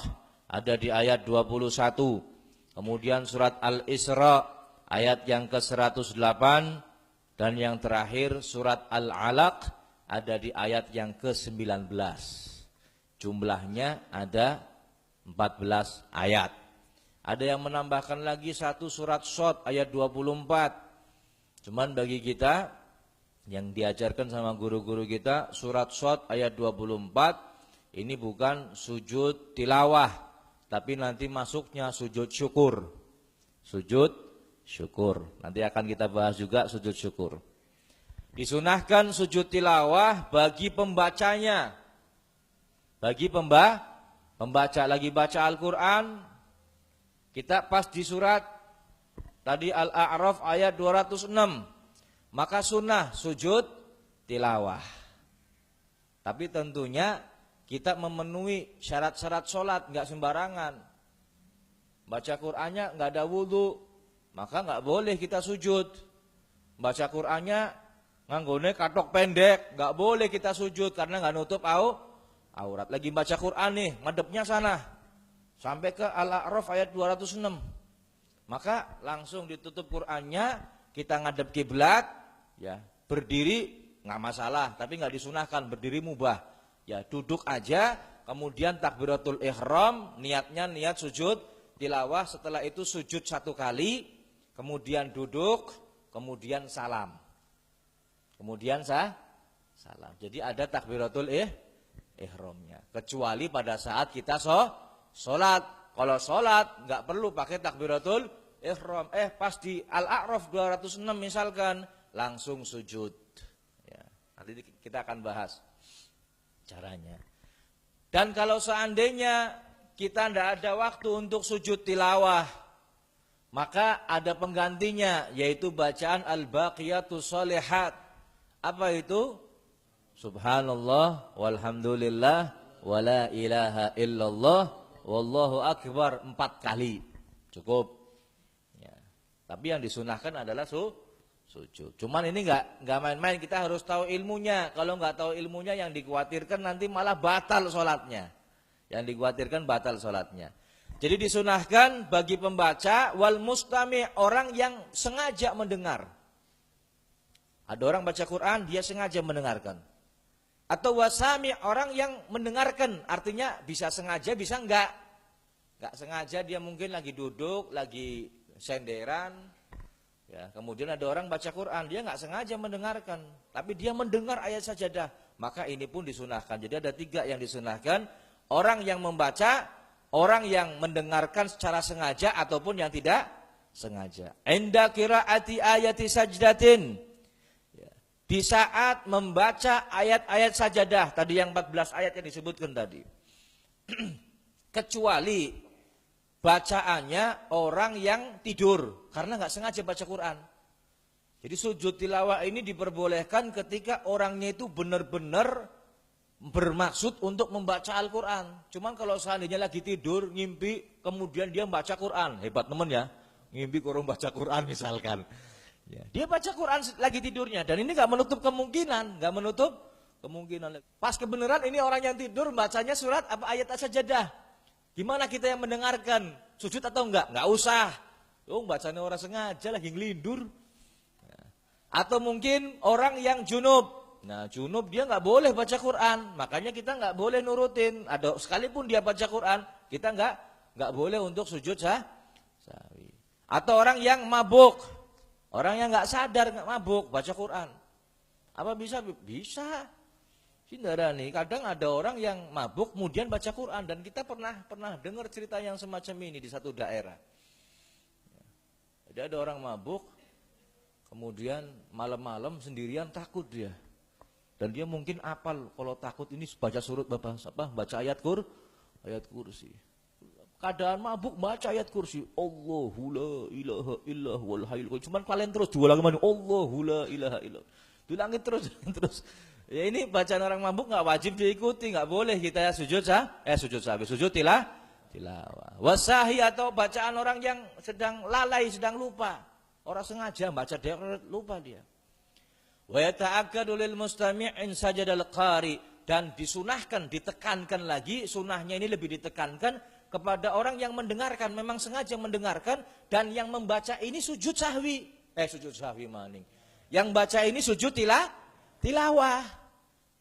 Speaker 1: ada di ayat 21. Kemudian surat Al-Isra ayat yang ke-108. Dan yang terakhir surat Al-Alaq ada di ayat yang ke-19. Jumlahnya ada 14 ayat. Ada yang menambahkan lagi satu surat Shad ayat 24. Cuman bagi kita yang diajarkan sama guru-guru kita, surat Shad ayat 24 ini bukan sujud tilawah, tapi nanti masuknya sujud syukur. Sujud syukur. Nanti akan kita bahas juga sujud syukur. Disunahkan sujud tilawah bagi pembacanya. Bagi pembaca lagi baca Al-Quran, kita pas di surat tadi Al-A'raf ayat 206, maka sunnah sujud tilawah. Tapi tentunya kita memenuhi syarat-syarat sholat, nggak sembarangan. Baca Qur'annya nggak ada wudu, maka nggak boleh kita sujud. Baca Qur'annya nganggone katok pendek, nggak boleh kita sujud karena nggak nutup aurat. Lagi baca Quran nih, ngadepnya sana sampai ke Al-A'raf ayat 206. Maka langsung ditutup Qur'annya, kita ngadep kiblat, ya berdiri nggak masalah, tapi nggak disunahkan, berdiri mubah. Ya duduk aja, kemudian takbiratul ihram, niatnya niat sujud tilawah. Setelah itu sujud 1 kali, kemudian duduk, kemudian salam. Kemudian salam. Jadi ada takbiratul ihramnya. Kecuali pada saat kita sholat. Kalau sholat nggak perlu pakai takbiratul ihram. Pas di Al-A'raf 206 misalkan, langsung sujud. Ya, nanti kita akan bahas caranya. Dan kalau seandainya kita tidak ada waktu untuk sujud tilawah, maka ada penggantinya, yaitu bacaan Al-Baqiyatus Shalihat. Apa itu? Subhanallah walhamdulillah wala ilaha illallah wallahu akbar 4 kali. Cukup. Ya. Tapi yang disunahkan adalah sujud. Cuman ini enggak main-main, kita harus tahu ilmunya. Kalau enggak tahu ilmunya, yang dikhawatirkan nanti malah batal sholatnya. Yang dikhawatirkan batal sholatnya. Jadi disunahkan bagi pembaca wal mustami', orang yang sengaja mendengar. Ada orang baca Quran, dia sengaja mendengarkan. Atau wasami', orang yang mendengarkan, artinya bisa sengaja, bisa enggak. nggak sengaja dia mungkin lagi duduk, lagi senderan, ya, kemudian ada orang baca Quran, dia nggak sengaja mendengarkan, tapi dia mendengar ayat sajadah, maka ini pun disunahkan. Jadi ada 3 yang disunahkan, orang yang membaca, orang yang mendengarkan secara sengaja ataupun yang tidak sengaja. Inda qiraati ayati sajdatin, di saat membaca ayat-ayat sajadah, tadi yang 14 ayat yang disebutkan tadi. Kecuali bacaannya orang yang tidur karena nggak sengaja baca Quran. Jadi sujud tilawah ini diperbolehkan ketika orangnya itu benar-benar bermaksud untuk membaca Al-Quran. Cuman kalau seandainya lagi tidur, ngimpi, kemudian dia baca Quran, hebat teman ya, ngimpi kurang baca Quran misalkan. Ya, dia baca Quran lagi tidurnya, dan ini nggak menutup kemungkinan, Pas kebenaran ini orang yang tidur bacanya surat apa ayat sajadah. Gimana kita yang mendengarkan, sujud atau enggak? Enggak usah. Bacanya orang sengaja lagi ngelindur. Atau mungkin orang yang junub. Nah, junub dia nggak boleh baca Quran, makanya kita nggak boleh nurutin. Ada sekalipun dia baca Quran, kita nggak boleh untuk sujud sahwi. Atau orang yang mabuk. Orang yang nggak sadar, nggak mabuk, baca Quran. Apa bisa? Bisa. Nih, kadang ada orang yang mabuk kemudian baca Quran, dan kita pernah dengar cerita yang semacam ini di satu daerah. Jadi ada orang mabuk, kemudian malam-malam sendirian takut dia. Dan dia mungkin apal kalau takut ini baca surut baca ayat kursi. Keadaan mabuk baca ayat kursi. Allahu la ilaha illallah wal hayyul qayyum. Cuman kalian terus diulang lagi, Allahu la ilaha illallah. Dilangit terus. Ya ini bacaan orang mabuk nggak wajib diikuti, nggak boleh kita ya sujud sahwi, sujud tilawah. Wasahi atau bacaan orang yang sedang lalai, sedang lupa. Orang sengaja baca dia lupa dia. Wa yata'akkadu lil mustami'in sajadal qari, dan disunahkan, ditekankan lagi, sunahnya ini lebih ditekankan kepada orang yang mendengarkan, memang sengaja mendengarkan, dan yang membaca ini sujud sahwi maning. Yang baca ini sujud tilawah.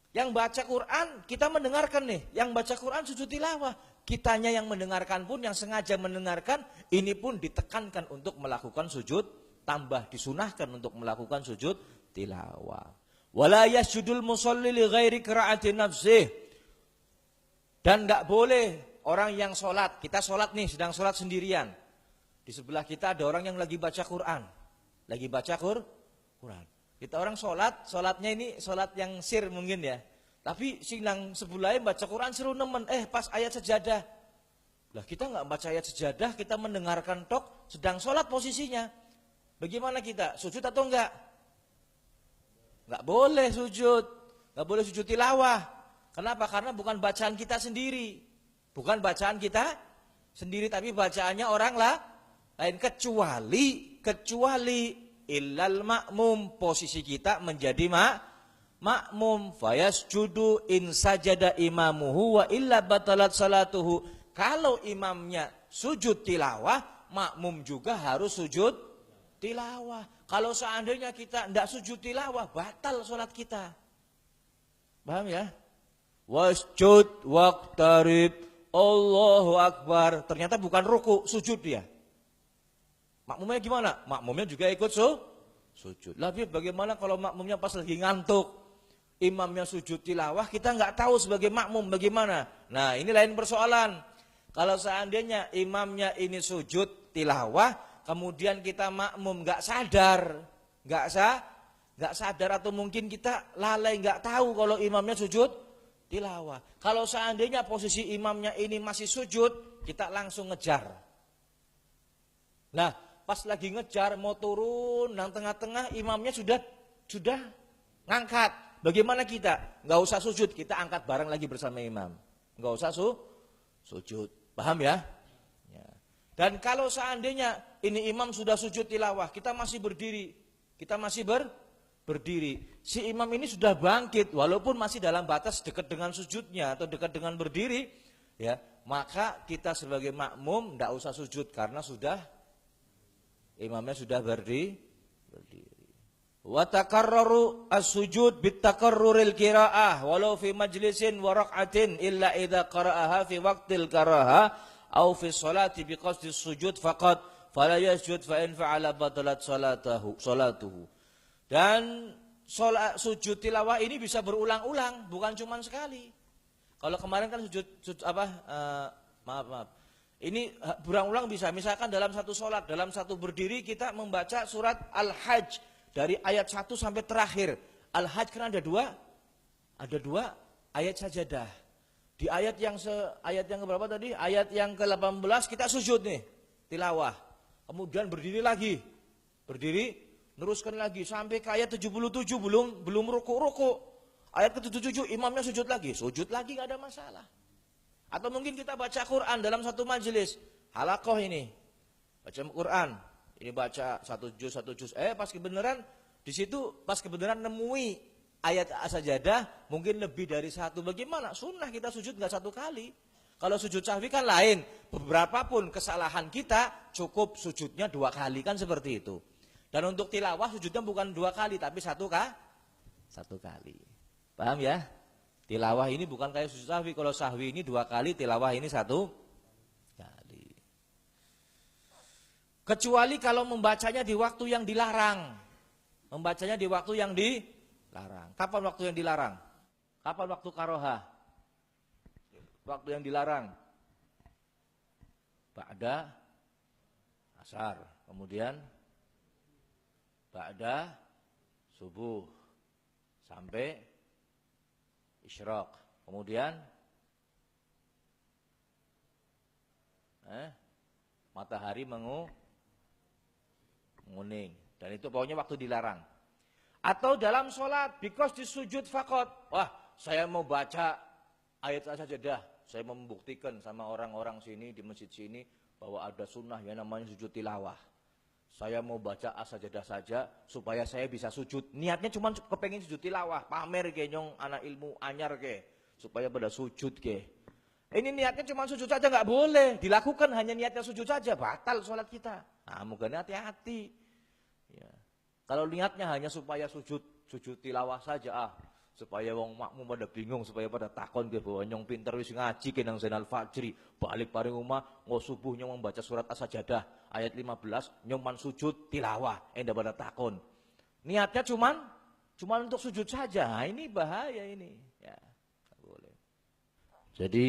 Speaker 1: Yang baca Quran kita mendengarkan nih, yang baca Quran sujud tilawah. Kitanya yang mendengarkan pun, yang sengaja mendengarkan, ini pun ditekankan untuk melakukan sujud, tambah disunahkan untuk melakukan sujud tilawah. Wala yasjudul musalli li ghairi qiraati nafsih. Dan enggak boleh orang yang sholat, kita sholat nih, sedang sholat sendirian. Di sebelah kita ada orang yang lagi baca Quran. Quran. Kita orang sholatnya ini sholat yang sir mungkin ya. Tapi sinang sebelahnya baca Quran seru nemen, pas ayat sejadah. Lah kita nggak baca ayat sejadah, kita mendengarkan tok, sedang sholat posisinya. Bagaimana kita? Sujud atau enggak? Nggak boleh sujud. Nggak boleh sujud tilawah. Kenapa? Karena bukan bacaan kita sendiri. Bukan bacaan kita sendiri, tapi bacaannya orang lain, kecuali illal ma'mum, posisi kita menjadi makmum. Fayasjudu in sajada imamuhu wa illa batalat salatuhu. Kalau imamnya sujud tilawah, makmum juga harus sujud tilawah. Kalau seandainya kita tidak sujud tilawah, batal sholat kita. Paham ya? Wasjud waqtarib, Allahu Akbar. Ternyata bukan ruku, sujud dia. Makmumnya gimana? Makmumnya juga ikut sujud. Tapi bagaimana kalau makmumnya pas lagi ngantuk, imamnya sujud tilawah, kita nggak tahu sebagai makmum bagaimana. Nah ini lain persoalan. Kalau seandainya imamnya ini sujud tilawah, kemudian kita makmum nggak sadar atau mungkin kita lalai nggak tahu kalau imamnya sujud tilawah. Kalau seandainya posisi imamnya ini masih sujud, kita langsung ngejar. Nah, pas lagi ngejar mau turun, nang tengah-tengah imamnya sudah ngangkat. Bagaimana kita? Nggak usah sujud, kita angkat bareng lagi bersama imam. Nggak usah sujud. Paham ya? Dan kalau seandainya ini imam sudah sujud tilawah, kita masih berdiri. Si imam ini sudah bangkit, walaupun masih dalam batas dekat dengan sujudnya atau dekat dengan berdiri, ya, maka kita sebagai makmum tidak usah sujud karena imamnya sudah berdiri. Wa takarraru as-sujud bitakarruril qiraah walau fi majlisin wa raq'atin illa idza qara'aha fi waqtil karaha au fi sholati biqasdi sujud faqat fala yasjud fa in fa'ala batalat salatuhu. Dan sujud tilawah ini bisa berulang-ulang, bukan cuma sekali. Kalau kemarin kan maaf. Ini berulang-ulang bisa, misalkan dalam satu sholat, dalam satu berdiri kita membaca surat Al-Hajj dari ayat 1 sampai terakhir. Al-Hajj kan ada dua ayat sajadah. Di ayat yang berapa tadi? Ayat yang ke-18 kita sujud nih, tilawah. Kemudian berdiri lagi. Berdiri, teruskan lagi sampai ke ayat 77 belum ruku. Ayat ke-77 imamnya sujud lagi enggak ada masalah. Atau mungkin kita baca Quran dalam satu majelis, halaqah ini. Baca Quran, ini baca satu juz. Pas kebenaran di situ nemui ayat sajadah mungkin lebih dari satu. Bagaimana? Sunnah kita sujud nggak satu kali. Kalau sujud sahwi kan lain. Beberapa pun kesalahan kita cukup sujudnya 2 kali kan seperti itu. Dan untuk tilawah sujudnya bukan 2 kali tapi satu kali. Paham ya? Tilawah ini bukan kayak sujud sahwi. Kalau sahwi ini 2 kali, tilawah ini 1 kali. Kecuali kalau membacanya di waktu yang dilarang. Membacanya di waktu yang dilarang. Kapan waktu yang dilarang? Kapan waktu karohah? Waktu yang dilarang. Ba'da asar. Kemudian ba'da subuh. Sampai isyraq. Kemudian matahari menguning. Dan itu pokoknya waktu dilarang. Atau dalam sholat, because disujud fakot. Wah, saya mau baca ayat sajadah. Saya membuktikan sama orang-orang sini di masjid sini bahwa ada sunnah yang namanya sujud tilawah. Saya mau baca as-sajadah saja supaya saya bisa sujud. Niatnya cuma kepengen sujud tilawah, pamer ke nyong anak ilmu anyar ke, supaya pada sujud ke. Ini niatnya cuma sujud saja nggak boleh, dilakukan hanya niatnya sujud saja, batal sholat kita. Nah, muganya hati-hati. Ya. Kalau niatnya hanya supaya sujud tilawah saja, supaya wong makmum pada bingung, supaya pada takon ke bahwa nyong pinter wis ngaji ke nang Zainal Fajri, balik paring rumah ngo subuh nyong membaca surat as-sajadah ayat 15 nyong man sujud tilawah, ndak pada takon. Niatnya cuman untuk sujud saja. Nah, ini bahaya ini. Ya, enggak boleh. Jadi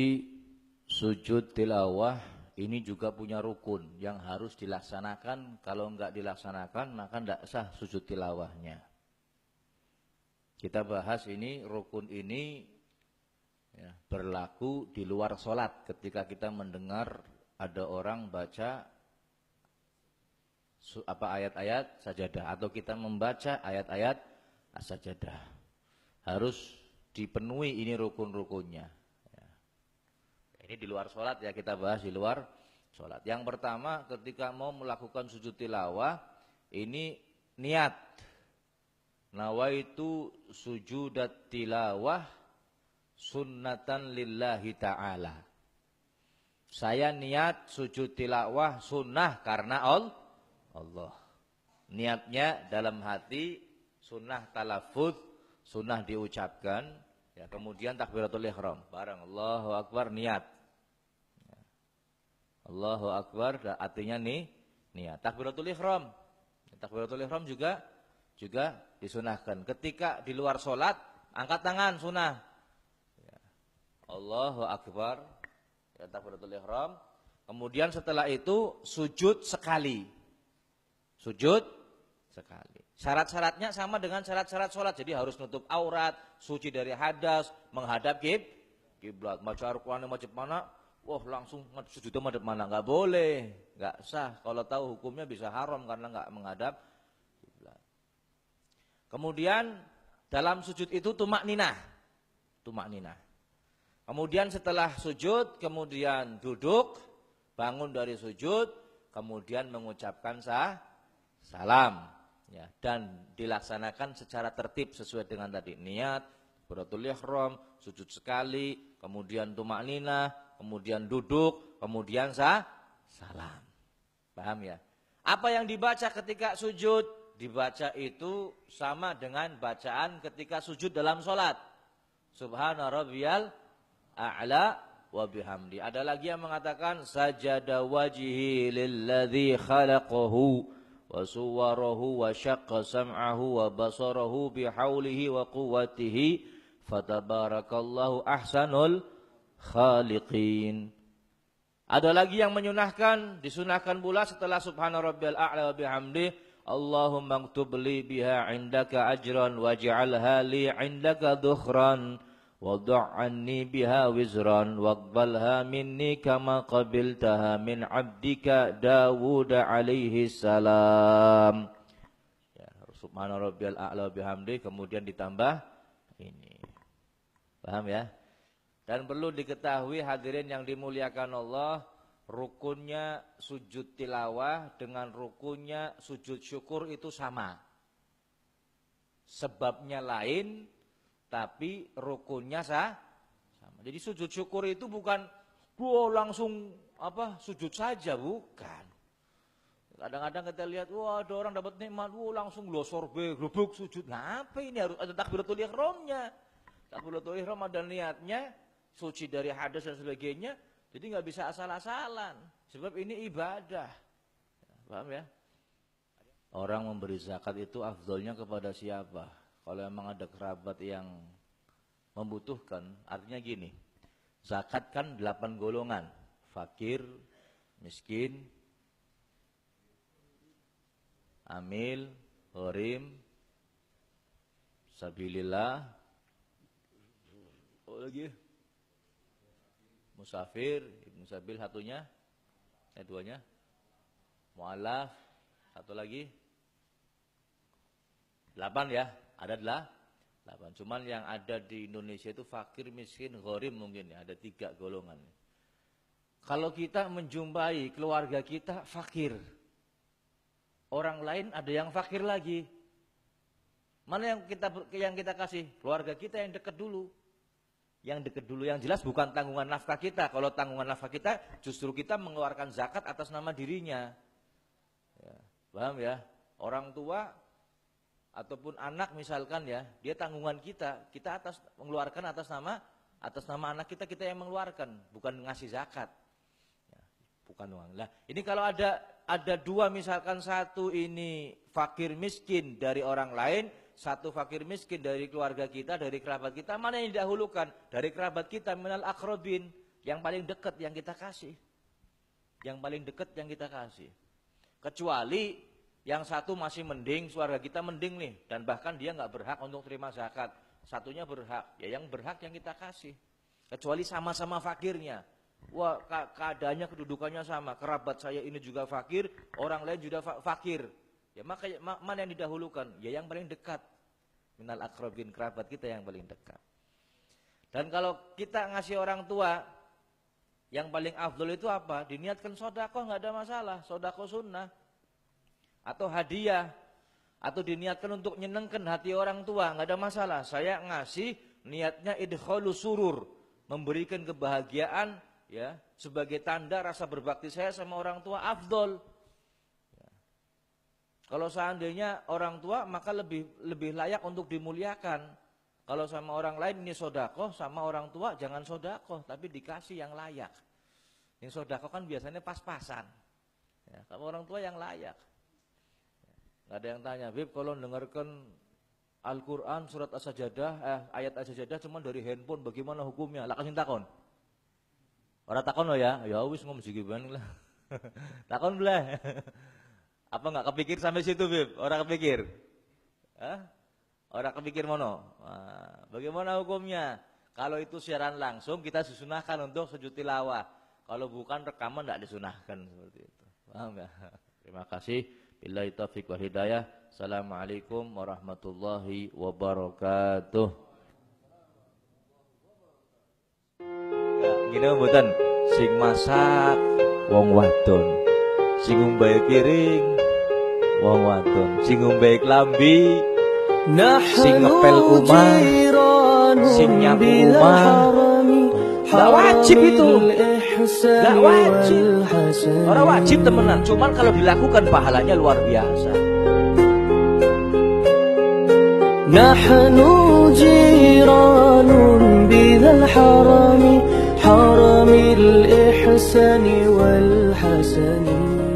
Speaker 1: sujud tilawah ini juga punya rukun yang harus dilaksanakan. Kalau enggak dilaksanakan maka enggak sah sujud tilawahnya. Kita bahas ini, rukun ini ya, berlaku di luar sholat. Ketika kita mendengar ada orang baca ayat-ayat sajadah, atau kita membaca ayat-ayat sajadah, harus dipenuhi ini rukun-rukunnya. Ya. Ini di luar sholat ya, kita bahas di luar sholat. Yang pertama, ketika mau melakukan sujud tilawah, ini niat. Nawaitu sujudat tilawah sunnatan lillahi ta'ala. Saya niat sujud tilawah sunnah karena Allah. Niatnya dalam hati, sunnah talafud, sunnah diucapkan, ya, kemudian takbiratul ihram, bareng Allahu Akbar, niat. Ya. Allahu Akbar artinya niat. Takbiratul ihram. Takbiratul ihram juga disunahkan. Ketika di luar sholat, angkat tangan sunnah. Ya. Allahu Akbar, ya, takbiratul ihram. Kemudian setelah itu sujud sekali. Sujud sekali. Syarat-syaratnya sama dengan syarat-syarat sholat. Jadi harus nutup aurat, suci dari hadas, menghadap kiblat. Baca Al-Quran macam mana? Wah, langsung sujudnya madhab mana? Enggak boleh, enggak sah. Kalau tahu hukumnya bisa haram karena enggak menghadap kiblat. Kemudian dalam sujud itu tumak ninah. Kemudian setelah sujud, kemudian duduk, bangun dari sujud, kemudian mengucapkan salam, ya, dan dilaksanakan secara tertib sesuai dengan tadi niat, takbiratul ihram, sujud sekali, kemudian tumak ninah, kemudian duduk, kemudian salam. Paham ya? Apa yang dibaca ketika sujud? Dibaca itu sama dengan bacaan ketika sujud dalam sholat. Subhana rabbiyal a'la wa bihamdi. Ada lagi yang mengatakan sajada wajhi lilladzi khalaqahu wa suwarahu wa syaqqa sam'ahu wa basarahu bihaulihi wa quwwatihi fatabarakallahu ahsanul khaliqin. Ada lagi yang menyunahkan, disunahkan pula setelah subhana rabbiyal a'la wa bihamdi, Allahumma aktub li biha indaka ajran waj'alha li indaka dhukhran wa anni biha wizran waqbalha minni kama qabiltaha min abdika Dawud alaihi salam. Ya, subhana rabbiyal a'la bihamdi kemudian ditambah ini. Paham ya? Dan perlu diketahui hadirin yang dimuliakan Allah, rukunnya sujud tilawah dengan rukunnya sujud syukur itu sama. Sebabnya lain tapi rukunnya sama. Jadi sujud syukur itu bukan langsung sujud saja, bukan. Kadang-kadang kita lihat, ada orang dapat nikmat, langsung sorbe, glubuk sujud. Ngapa ini harus ada takbiratul ihramnya? Takbiratul ihram ada niatnya, suci dari hadas dan sebagainya. Jadi nggak bisa asal-asalan. Sebab ini ibadah. Paham ya? Orang memberi zakat itu afdolnya kepada siapa? Kalau memang ada kerabat yang membutuhkan, artinya gini, zakat kan 8 golongan, fakir, miskin, amil, gharim, sabilillah, lagi, musafir, ibnu sabil satunya, duanya, mu'alaf, satu lagi, 8 ya. Ada 8. Cuman yang ada di Indonesia itu fakir, miskin, gharim mungkin ya. Ada 3 golongan. Kalau kita menjumpai keluarga kita fakir, orang lain ada yang fakir lagi. Mana yang kita kasih? Keluarga kita yang dekat dulu. Yang dekat dulu, yang jelas bukan tanggungan nafkah kita. Kalau tanggungan nafkah kita, justru kita mengeluarkan zakat atas nama dirinya. Ya, paham ya? Orang tua ataupun anak misalkan ya, dia tanggungan kita mengeluarkan atas nama anak kita yang mengeluarkan, bukan ngasih zakat. Ya, bukan uang. Nah, ini kalau ada 2 misalkan, satu ini fakir miskin dari orang lain, satu fakir miskin dari keluarga kita, dari kerabat kita, mana yang didahulukan? Dari kerabat kita, minal aqrabin, yang paling dekat yang kita kasih. Yang paling dekat yang kita kasih. Kecuali yang satu masih mending, keluarga kita mending nih, dan bahkan dia nggak berhak untuk terima zakat. Satunya berhak, ya yang berhak yang kita kasih. Kecuali sama-sama fakirnya. Wah, keadaannya, kedudukannya sama. Kerabat saya ini juga fakir, orang lain juga fakir. Ya maka mana yang didahulukan? Ya yang paling dekat. Minal aqrabin, kerabat kita yang paling dekat. Dan kalau kita ngasih orang tua, yang paling afdol itu apa? Diniatkan sedekah, nggak ada masalah. Sedekah sunnah. Atau hadiah, atau diniatkan untuk nyenengkan hati orang tua, nggak ada masalah. Saya ngasih niatnya idkhalus surur, memberikan kebahagiaan ya, sebagai tanda rasa berbakti saya sama orang tua, afdol. Ya. Kalau seandainya orang tua, maka lebih layak untuk dimuliakan. Kalau sama orang lain ini sedekah, sama orang tua jangan sedekah, tapi dikasih yang layak. Yang sedekah kan biasanya pas-pasan. Ya, sama orang tua yang layak. Gak ada yang tanya, Bib, kalau dengarkan Al-Quran surat As-Sajadah, ayat As-Sajadah cuma dari handphone, bagaimana hukumnya? Lah kasih takon. Orang takon loh ya wis ngomong gimana lah. Takon belah. Apa nggak kepikir sampai situ, Bib? Orang kepikir? Orang kepikir mono. Nah, bagaimana hukumnya? Kalau itu siaran langsung kita disunahkan untuk sujud tilawah. Kalau bukan rekaman tidak disunahkan seperti itu. Paham ya? Terima kasih. Billahi taufiq wal hidayah. Assalamualaikum warahmatullahi wabarakatuh. Ya, gini mboten, sing masak wong wadon, sing ngumbahi piring wong wadon, sing ngumbahi klambi, sing ngepel omah, sing nyapu omah. Gak wajib itu. Gak wajib. Orang wajib temenan, cuman kalau dilakukan pahalanya luar biasa. Nahnu jiranun bidhal harami
Speaker 2: حسن